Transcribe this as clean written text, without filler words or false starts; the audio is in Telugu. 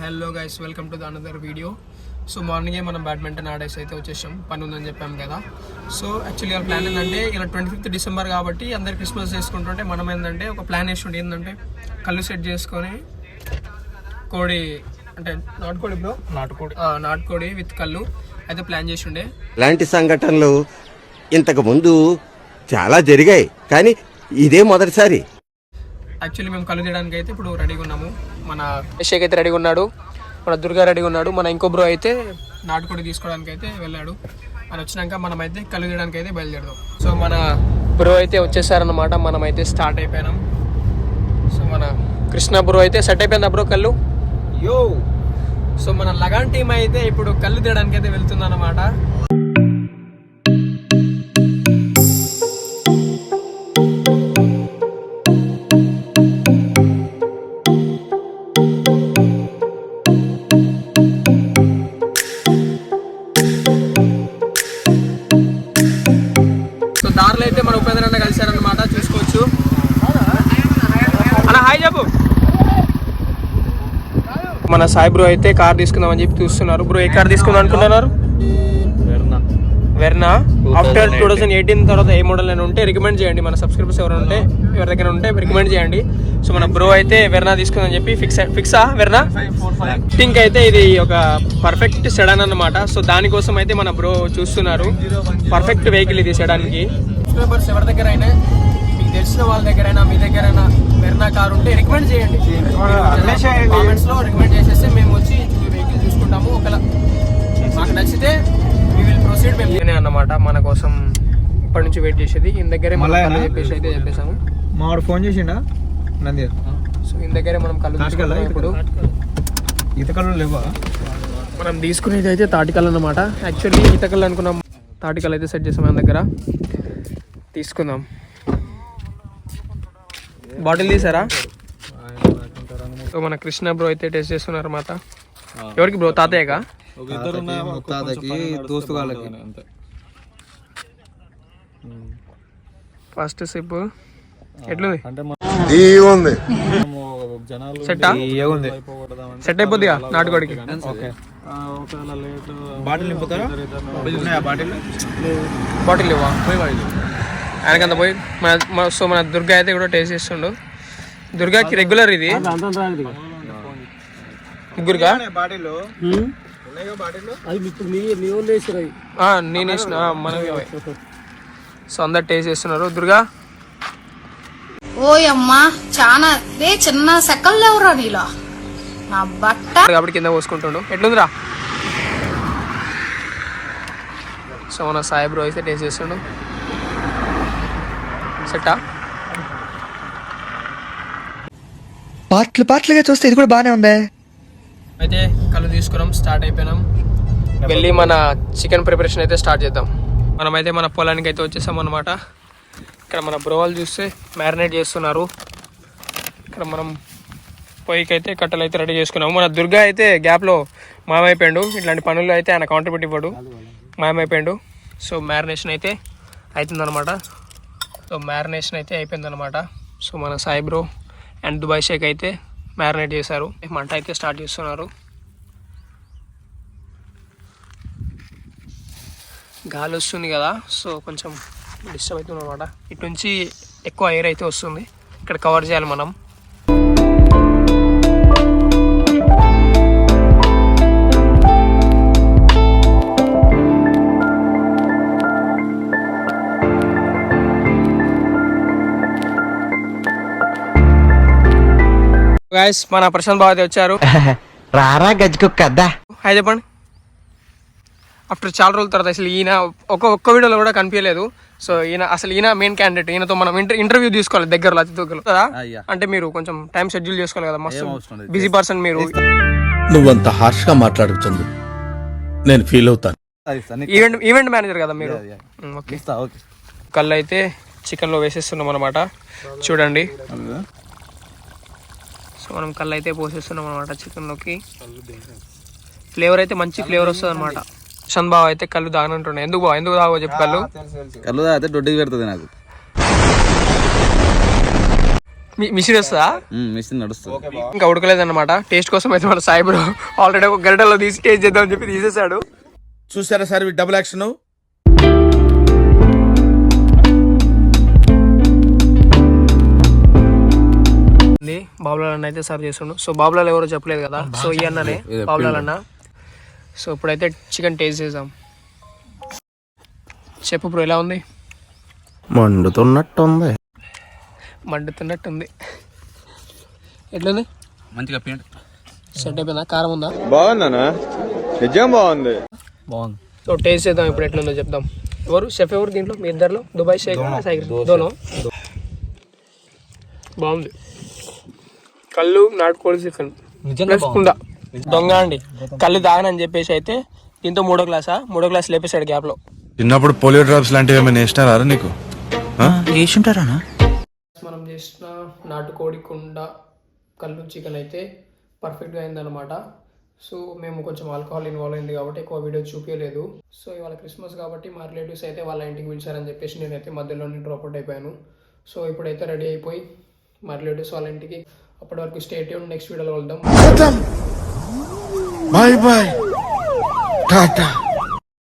Hello guys, welcome to the another video. So మార్నింగే మనం బ్యాడ్మింటన్ ఆడేసి అయితే వచ్చేసాం, పని ఉందని చెప్పాం కదా. సో యాక్చువల్లీ వాళ్ళ ప్లాన్ ఏంటంటే ఇలా 25th డిసెంబర్ కాబట్టి అందరు క్రిస్మస్ చేసుకుంటుంటే మనం ఏంటంటే ఒక ప్లాన్ వేస్తుంటే ఏంటంటే కళ్ళు సెట్ చేసుకొని కోడి అంటే నాటుకోడి బ్రో నాటుకోడి విత్ కళ్ళు అయితే ప్లాన్ చేసి ఉండే. ఇలాంటి సంఘటనలు ఇంతకు ముందు చాలా జరిగాయి కానీ ఇదే మొదటిసారి. యాక్చువల్లీ మేము కళ్ళు తీయడానికి అయితే ఇప్పుడు రెడీగా ఉన్నాము. మన షేక్ అయితే రెడీగా ఉన్నాడు, మన దుర్గా రెడీగా ఉన్నాడు, మన ఇంకో బ్రో అయితే నాటుకోడి తీసుకోవడానికి అయితే వెళ్ళాడు. అని వచ్చినాక మనం అయితే కళ్ళు తీయడానికి అయితే బయలుదేరదాం. సో మన బ్రో అయితే వచ్చేసారనమాట, మనం అయితే స్టార్ట్ అయిపోయినాం. సో మన కృష్ణ బ్రో అయితే సెట్ అయిపోయిందా బ్రో కళ్ళు? యో. సో మన లగాన్ టీం అయితే ఇప్పుడు కళ్ళు తీయడానికి అయితే వెళ్తుందన్నమాట. దారిలో అయితే మన ఉపేంద్ర అన్న కలిసారన్నమాట, చూసుకోవచ్చు. అన్న హాయ్ చెప్పు. మన సాయి బ్రో అయితే కార్ తీసుకుందామని చెప్పి చూస్తున్నారు. బ్రో ఏ కార్ తీసుకుందాం అనుకుంటున్నారు? వెర్నా. ఆఫ్టర్ 2018 తర్వాత ఏ మోడల్ అయినా ఉంటే రికమెండ్ చేయండి, మన సబ్స్క్రైబర్స్ ఎవరైనా ఉంటే ఎవరి దగ్గర ఉంటే రికమెండ్ చేయండి. సో మన బ్రో అయితే వెర్నా తీసుకుందని చెప్పి ఫిక్సా వెర్నా. థింక్ అయితే ఇది ఒక పర్ఫెక్ట్ సెడాన్ అన్నమాట. సో దానికోసం అయితే మన బ్రో చూస్తున్నారు. పర్ఫెక్ట్ వెహికల్ ఇది సెడాన్కి. సబ్స్క్రైబర్స్ ఎవరి దగ్గర అయినా, మీకు తెలిసిన వాళ్ళ దగ్గరైనా మీ దగ్గరైనా వెర్నా కార్ ఉంటే రికమెండ్ చేయండి, కామెంట్స్లో రికమెండ్ చేసేస్తే మేము వచ్చి వెహికల్ చూసుకుంటాము. ఒకవేళ మాకు నచ్చితే మేము అన్నమాట. మన కోసం ఇప్పటి నుంచి వెయిట్ చేసేది ఈయన దగ్గరే చెప్పేసి అయితే చెప్పేసాము. మావాడు ఫోన్ చేసిండా నంది. సో ఈయన దగ్గరే మనం కళ్ళు ఇప్పుడు ఈతకళ్ళు లేవా మనం తీసుకునేది అయితే తాటికల్ అన్నమాట. యాక్చువల్లీ ఈతకల్ అనుకున్నాం, తాటికల్ అయితే సెట్ చేసాం. మన దగ్గర తీసుకుందాం. బాటిల్ తీసారా? సో మన కృష్ణ బ్రో అయితే టెస్ట్ చేస్తున్నారు అన్నమాట. ఎవరికి బ్రో? తాతయ్యగా? ఫస్ట్ సిప్ ఎట్లుంది? సెట్ అయిపోద్దిగా నాటుకోడికి. బాటిల్ ఇవ్వా ఆయనకంత పోయి. సో మన దుర్గా అయితే కూడా టేస్ట్ చేస్తుండు. దుర్గాకి రెగ్యులర్ ఇది ముగ్గురుగా నేను వేసిన మనవి. సో అందరు టేస్ట్ చేస్తున్నారు. దుర్గా ఓయమ్మా చాలా చిన్న సెకల్ లేవురా నీలో నా బట్ట కాబట్టి కింద పోసుకుంటుండు. ఎట్లుందిరా? సో మన సాయి బ్రో అయితే టేస్ట్ చేస్తుండు. సెట్టా? పాటలుగా చూస్తే ఇది కూడా బానే ఉంది. అయితే కళ్ళు తీసుకున్నాం, స్టార్ట్ అయిపోయినాం. వెళ్ళి మన చికెన్ ప్రిపరేషన్ అయితే స్టార్ట్ చేద్దాం. మనమైతే మన పొలానికి అయితే వచ్చేసాం అన్నమాట. ఇక్కడ మన బ్రోవాలు చూస్తే మ్యారినేట్ చేస్తున్నారు. ఇక్కడ మనం పొయ్యికి అయితే కట్టెలు అయితే రెడీ చేసుకున్నాము. మన దుర్గా అయితే గ్యాప్లో మాయమైపోయాడు. ఇట్లాంటి పనుల్లో అయితే ఆయన కాంట్రిబ్యూట్ ఇవ్వడు, మాయమైపోయాడు. సో మ్యారినేషన్ అయితే అవుతుందన్నమాట. సో మ్యారినేషన్ అయితే అయిపోయిందన్నమాట. సో మన Sai bro and Dubai sheikh అయితే మ్యారినేట్ చేశారు. మంట అయితే స్టార్ట్ చేస్తున్నారు. గాలి వస్తుంది కదా, సో కొంచెం డిస్టర్బ్ అవుతుంది అనమాట. ఇటు నుంచి ఎక్కువ ఎయిర్ అయితే వస్తుంది, ఇక్కడ కవర్ చేయాలి మనం. గైస్ మన ప్రశాంత్ బాబు అయితే వచ్చారు. రారా గజ్జుకు కదా. హాయ్ చెప్పండి. ఆఫ్టర్ చాలా రోజుల తర్వాత అసలు ఈయన ఒక్క వీడియోలో కూడా కనిపించలేదు. సో ఈయన మెయిన్ క్యాండిడేట్. ఈయనతో మనం ఇంటర్వ్యూ తీసుకోవాలి దగ్గరలో, అతి దగ్గరలో కదా. అంటే మీరు కొంచెం టైం షెడ్యూల్ చేసుకోవాలి కదా, మస్తు బిజీ పర్సన్ మీరు. నువ్వంత హార్ష్ గా మాట్లాడుతుంది, నేను ఫీల్ అవుతాను. ఈవెంట్ మేనేజర్ కదా మీరు. ఓకే. కళ్ళు అయితే చికెన్ లో వేసేస్తున్నాం అనమాట, చూడండి. సో మనం కళ్ళు అయితే పోసేస్తున్నాం అనమాట చికెన్లోకి. ఫ్లేవర్ అయితే మంచి ఫ్లేవర్ వస్తుంది అనమాట. ప్రశాంత్ బావ అయితే కళ్ళు తాగనంటుండే. ఎందుకు తాగో చెప్పు. కళ్ళు తాగితే దొడ్డికి పెడుతుంది నాకు. మిషన్ వస్తుందా? మిషన్ నడుస్తుంది. ఇంకా ఉడకలేదన్నమాట. టేస్ట్ కోసం అయితే మన సాయి బ్రో ఆల్రెడీ ఒక గరిటెలో తీసి టేస్ట్ చేద్దామని చెప్పి తీసేసాడు. చూసారా సార్ డబుల్ యాక్షన్. బాబులాల్ అన్న అయితే సర్వ్ చేస్తుండు. సో బాబులాల్ ఎవరో చెప్పలేదు కదా, సో ఈ అన్ననే బాబులాల్ అన్న. సో ఇప్పుడైతే చికెన్ టేస్ట్ చేద్దాం. చెప్పు బ్రో, ఎలా ఉంది? మండుతున్నట్టుంది. మండుతున్నట్టుంది. ఎట్లుంది? మంచిగా పిండి సెట్ అయిపోయిందా? కారం ఉందా? బాగుందన్నా, నిజం బాగుంది. బాగుంది. సో టేస్ట్ చేద్దాం ఇప్పుడు ఎట్లుందో చెప్దాం. ఎవరు షెఫ్ ఎవరు దీంట్లో మీ ఇద్దరులో? దుబాయ్ షేక్ దోనో. బాగుంది. కళ్ళు నాటుకోడి చికెన్ కుండ దొంగ అండి. కళ్ళు తాగనని చెప్పేసి అయితే దీంతో మూడో గ్లాస్ లేపేశాడు గ్యాప్ లో. చిన్నప్పుడు పోలియో డ్రాప్స్ లాంటివి ఏమైనా వేసినారా నీకు? వేసుంటారా? మనం చేసిన నాటుకోడి కుండ కళ్ళు చికెన్ అయితే పర్ఫెక్ట్గా అయిందనమాట. సో మేము కొంచెం ఆల్కహాల్ ఇన్వాల్వ్ అయింది కాబట్టి ఎక్కువ వీడియో చూపించలేదు. సో ఇవాళ క్రిస్మస్ కాబట్టి మా రిలేటివ్స్ అయితే వాళ్ళ ఇంటికి పిలిచారని చెప్పేసి నేనైతే మధ్యలోనే డ్రాప్ అవుట్ అయిపోయాను. సో ఇప్పుడైతే రెడీ అయిపోయి మా రిలేటివ్స్ వాళ్ళ ఇంటికి. అప్పటి వరకు స్టే ట్యూన్, నెక్స్ట్ వీడియోలో వెళ్దాం. Bye bye Tata.